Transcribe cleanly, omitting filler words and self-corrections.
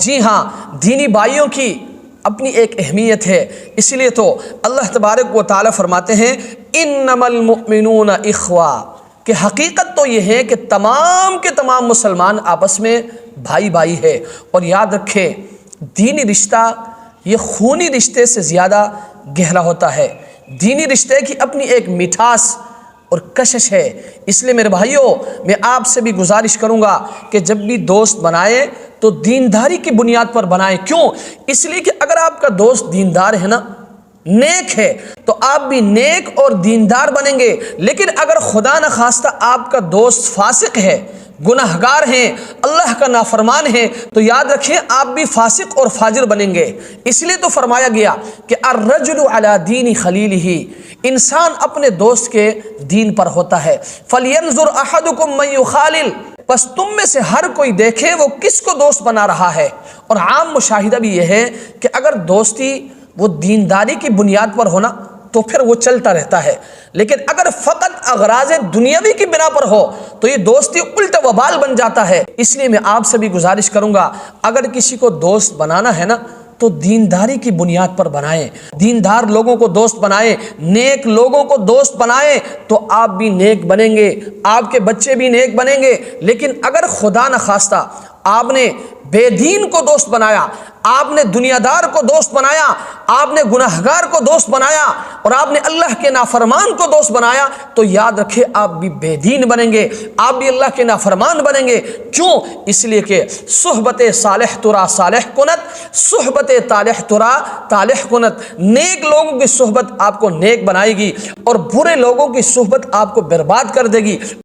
جی ہاں، دینی بھائیوں کی اپنی ایک اہمیت ہے، اس لیے تو اللہ تبارک و تعالیٰ فرماتے ہیں انما المؤمنون اخوہ، کہ حقیقت تو یہ ہے کہ تمام کے تمام مسلمان آپس میں بھائی بھائی ہے۔ اور یاد رکھیں، دینی رشتہ یہ خونی رشتے سے زیادہ گہرا ہوتا ہے۔ دینی رشتے کی اپنی ایک مٹھاس اور کشش ہے۔ اس لیے میرے بھائیوں، میں آپ سے بھی گزارش کروں گا کہ جب بھی دوست بنائیں تو دینداری کی بنیاد پر بنائیں۔ کیوں؟ اس لیے کہ اگر آپ کا دوست دیندار ہے نا، نیک ہے، تو آپ بھی نیک اور دیندار بنیں گے۔ لیکن اگر خدا نخواستہ آپ کا دوست فاسق ہے، گناہگار ہیں، اللہ کا نافرمان ہے، تو یاد رکھیں آپ بھی فاسق اور فاجر بنیں گے۔ اس لیے تو فرمایا گیا کہ الرجل علی دین خلیلہ، انسان اپنے دوست کے دین پر ہوتا ہے۔ فلینظر احدکم من یخالل، پس تم میں سے ہر کوئی دیکھے وہ کس کو دوست بنا رہا ہے۔ اور عام مشاہدہ بھی یہ ہے کہ اگر دوستی وہ دینداری کی بنیاد پر ہونا تو پھر وہ چلتا رہتا ہے، لیکن اگر فقط اغراض دنیاوی کی بنا پر ہو تو یہ دوستی الٹا وبال بن جاتا ہے۔ اس لیے میں آپ سے بھی گزارش کروں گا، اگر کسی کو دوست بنانا ہے نا تو دینداری کی بنیاد پر بنائیں، دیندار لوگوں کو دوست بنائیں، نیک لوگوں کو دوست بنائیں، تو آپ بھی نیک بنیں گے، آپ کے بچے بھی نیک بنیں گے۔ لیکن اگر خدا نخواستہ آپ نے بے دین کو دوست بنایا، آپ نے دنیا دار کو دوست بنایا، آپ نے گناہگار کو دوست بنایا، اور آپ نے اللہ کے نافرمان کو دوست بنایا، تو یاد رکھے آپ بھی بے دین بنیں گے، آپ بھی اللہ کے نافرمان بنیں گے۔ کیوں؟ اس لیے کہ صحبت صالح ترا صالح کنت، صحبت طالح ترا طالح کنت، نیک لوگوں کی صحبت آپ کو نیک بنائے گی اور برے لوگوں کی صحبت آپ کو برباد کر دے گی۔